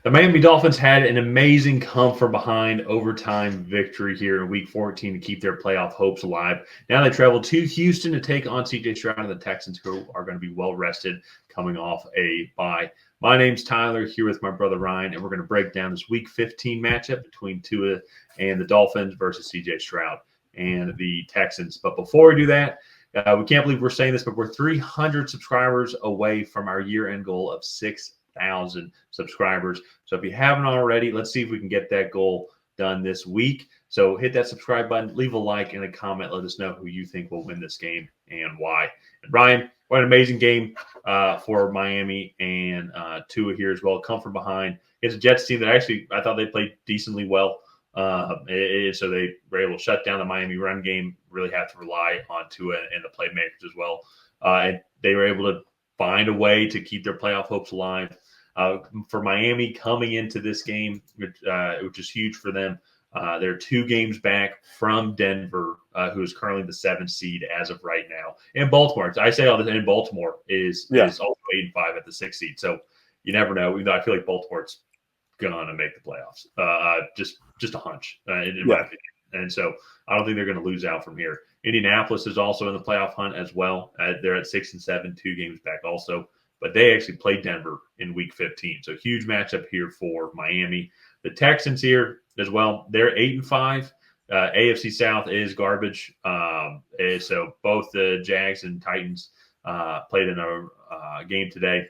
The Miami Dolphins had an amazing come from behind overtime victory here in Week 14 to keep their playoff hopes alive. Now they travel to Houston to take on CJ Stroud and the Texans, who are going to be well rested coming off a bye. My name's Tyler, here with my brother Ryan, and we're going to break down this Week 15 matchup between Tua and the Dolphins versus CJ Stroud and the Texans. But before we do that, we can't believe we're saying this, but we're 300 subscribers away from our year-end goal of 6,000 subscribers. So if you haven't already, let's see if we can get that goal done this week. So hit that subscribe button, leave a like and a comment. Let us know who you think will win this game and why. And Ryan, what an amazing game for Miami and Tua here as well. Come from behind. It's a Jets team that actually I thought they played decently well. So they were able to shut down the Miami run game, really have to rely on Tua and the playmakers as well. And they were able to find a way to keep their playoff hopes alive. For Miami coming into this game, which is huge for them, they're 2 games back from Denver, who is currently the 7th seed as of right now. And Baltimore, I say all this, and Baltimore is also 8-5 at the 6th seed. So you never know. Even though I feel like Baltimore's gonna make the playoffs. Just a hunch, in my opinion. And so I don't think they're going to lose out from here. Indianapolis is also in the playoff hunt as well. They're at 6-7, 2 games back also. But they actually played Denver in Week 15. So huge matchup here for Miami. The Texans here as well. They're 8-5. AFC South is garbage. So both the Jags and Titans played in a game today.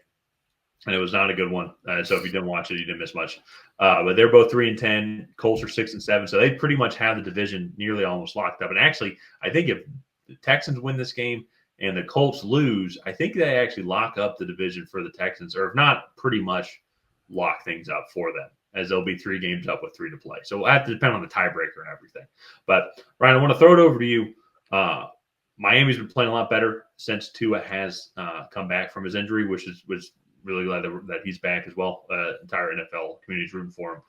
And it was not a good one. So if you didn't watch it, you didn't miss much. But they're both 3-10. Colts are 6-7. So they pretty much have the division nearly almost locked up. And actually, I think if the Texans win this game and the Colts lose, I think they actually lock up the division for the Texans, or if not, pretty much lock things up for them, as they'll be 3 games up with 3 to play. So we'll have to depend on the tiebreaker and everything. But Ryan, I want to throw it over to you. Miami's been playing a lot better since Tua has come back from his injury, which was really glad that he's back as well. Entire NFL community is rooting for him.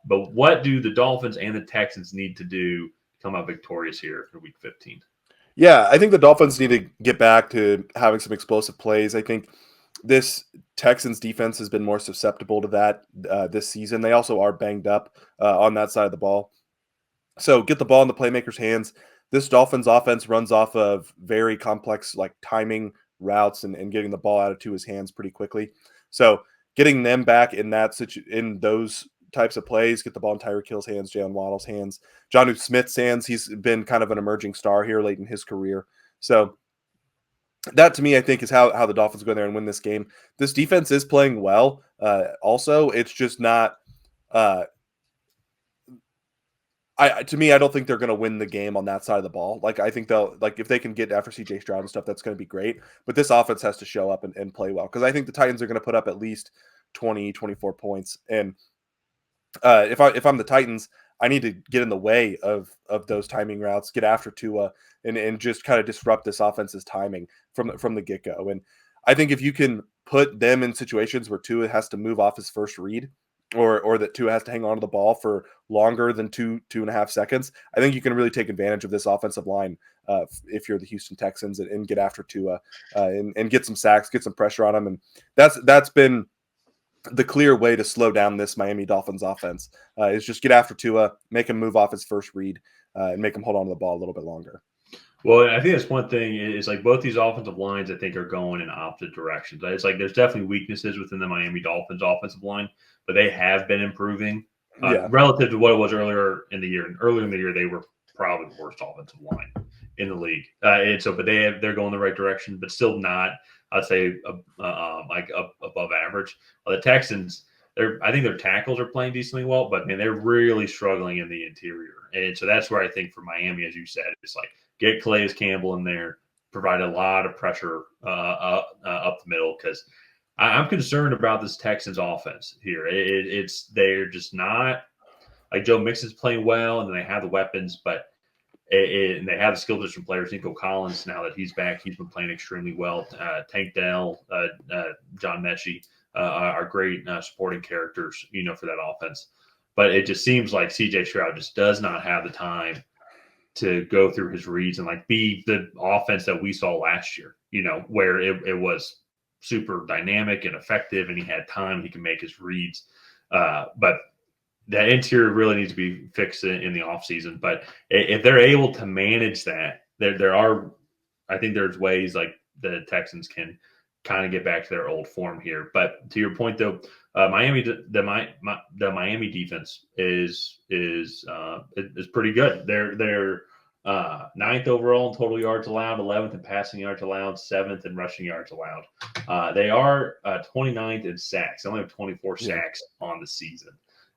But what do the Dolphins and the Texans need to do to come out victorious here in Week 15? Yeah, I think the Dolphins need to get back to having some explosive plays. I think this Texans defense has been more susceptible to that this season. They also are banged up on that side of the ball. So get the ball in the playmakers' hands. This Dolphins offense runs off of very complex timing routes and getting the ball out of Tua's hands pretty quickly. So getting them back in in those types of plays, get the ball in Tyreek Hill's hands, Jaylen Waddle's hands, Jonnu Smith's hands. He's been kind of an emerging star here late in his career. So that to me, I think, is how the Dolphins go there and win this game. This defense is playing well. Also, it's just not. To me, I don't think they're going to win the game on that side of the ball. I think they'll if they can get after CJ Stroud and stuff, that's going to be great. But this offense has to show up and play well, because I think the Titans are going to put up at least 20, 24 points. And if I'm the Titans, I need to get in the way of those timing routes, get after Tua, and just kind of disrupt this offense's timing from the get go. And I think if you can put them in situations where Tua has to move off his first read, or that Tua has to hang on to the ball for longer than 2.5 seconds, I think you can really take advantage of this offensive line if you're the Houston Texans and get after Tua and get some sacks, get some pressure on him. And that's been the clear way to slow down this Miami Dolphins offense is just get after Tua, make him move off his first read, and make him hold on to the ball a little bit longer. Well, I think that's one thing is both these offensive lines, I think, are going in opposite directions. It's there's definitely weaknesses within the Miami Dolphins offensive line, but they have been improving relative to what it was earlier in the year. And earlier in the year, they were probably the worst offensive line in the league. But they're going the right direction, but still not, I'd say, above average. The Texans, I think their tackles are playing decently well, but they're really struggling in the interior. And so that's where I think for Miami, as you said, it's get Calais Campbell in there, provide a lot of pressure up the middle, because I'm concerned about this Texans offense here. They're just not Joe Mixon's playing well, and then they have the weapons, but and they have the skill position players. Nico Collins, now that he's back, he's been playing extremely well. Tank Dell, John Mechie are great supporting characters, for that offense. But it just seems like CJ Stroud just does not have the time to go through his reads and be the offense that we saw last year, where it was super dynamic and effective, and he had time. He can make his reads. But that interior really needs to be fixed in the offseason. But if they're able to manage that, there are, I think there's ways like the Texans can kind of get back to their old form here. But to your point, though, the Miami defense is pretty good. They're ninth overall in total yards allowed, 11th in passing yards allowed, 7th in rushing yards allowed. They are 29th in sacks. They only have 24 sacks on the season.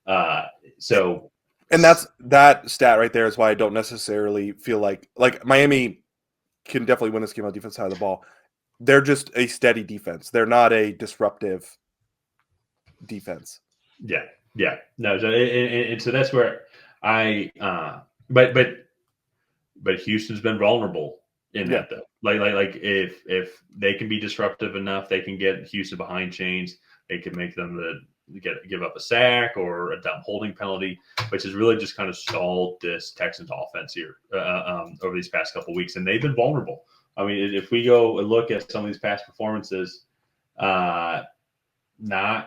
And that's that stat right there is why I don't necessarily feel like Miami can definitely win this game on the defense side of the ball. They're just a steady defense. They're not a disruptive defense. Yeah. No, so that's where but Houston's been vulnerable in that though. Like if they can be disruptive enough, they can get Houston behind chains. They can make them give up a sack or a dumb holding penalty, which has really just kind of stalled this Texans offense here over these past couple of weeks, and they've been vulnerable. I mean, if we go and look at some of these past performances, not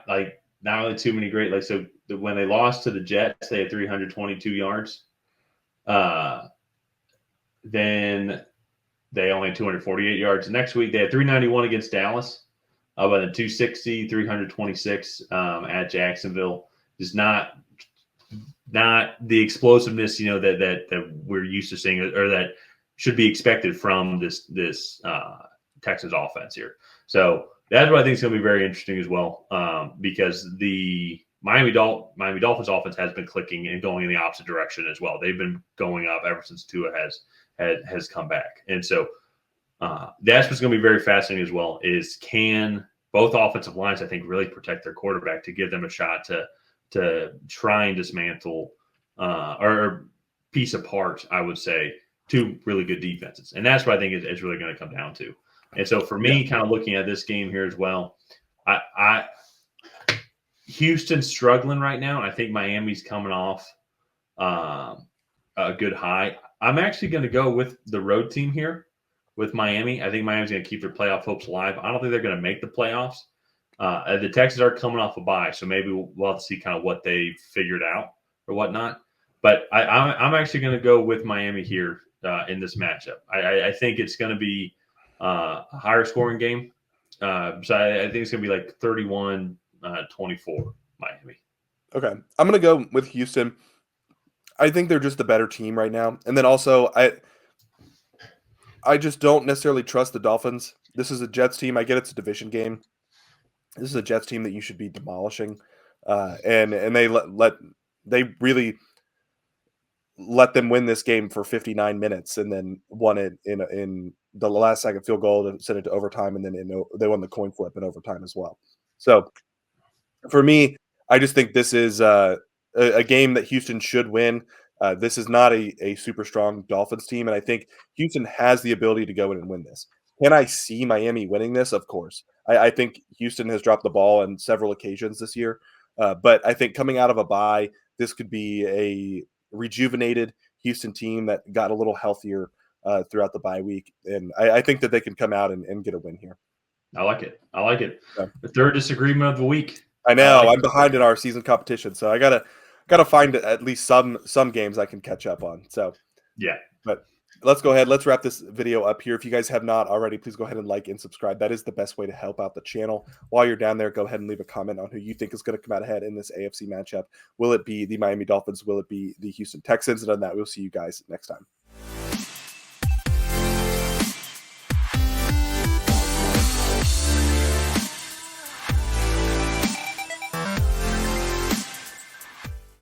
really too many great. Like so, when they lost to the Jets, they had 322 yards. Then they only had 248 yards. Next week, they had 391 against Dallas. But then 260, 326 at Jacksonville is not the explosiveness, that we're used to seeing or that should be expected from this Texans offense here. So that's what I think is going to be very interesting as well, because the Miami Dolphins offense has been clicking and going in the opposite direction as well. They've been going up ever since Tua has come back, and so. That's what's going to be very fascinating as well is can both offensive lines, I think, really protect their quarterback to give them a shot to try and dismantle or piece apart, I would say, two really good defenses. And that's what I think is really going to come down to. And so for me, kind of looking at this game here as well, Houston's struggling right now. I think Miami's coming off a good high. I'm actually going to go with the road team here. With Miami, I think Miami's going to keep their playoff hopes alive. I don't think they're going to make the playoffs. The Texans are coming off a bye, so maybe we'll have to see kind of what they figured out or whatnot. But I'm actually going to go with Miami here in this matchup. I think it's going to be a higher scoring game. So I think it's going to be like 31-24 Miami. Okay. I'm going to go with Houston. I think they're just the better team right now. And then also I just don't necessarily trust the Dolphins. This is a Jets team. I get it's a division game. This is a Jets team that you should be demolishing, and they really let them win this game for 59 minutes, and then won it in the last second field goal to send it to overtime, and then they won the coin flip in overtime as well. So for me, I just think this is a game that Houston should win. This is not a super strong Dolphins team, and I think Houston has the ability to go in and win this. Can I see Miami winning this? Of course. I think Houston has dropped the ball on several occasions this year, but I think coming out of a bye, this could be a rejuvenated Houston team that got a little healthier throughout the bye week, and I think that they can come out and get a win here. I like it. Yeah. The third disagreement of the week. I know I'm behind in our season competition, so I gotta find at least some games I can catch up on. So yeah, but let's go ahead. Let's wrap this video up here. If you guys have not already, please go ahead and like and subscribe. That is the best way to help out the channel. While you're down there, go ahead and leave a comment on who you think is going to come out ahead in this AFC matchup. Will it be the Miami Dolphins? Will it be the Houston Texans? And on that, we'll see you guys next time.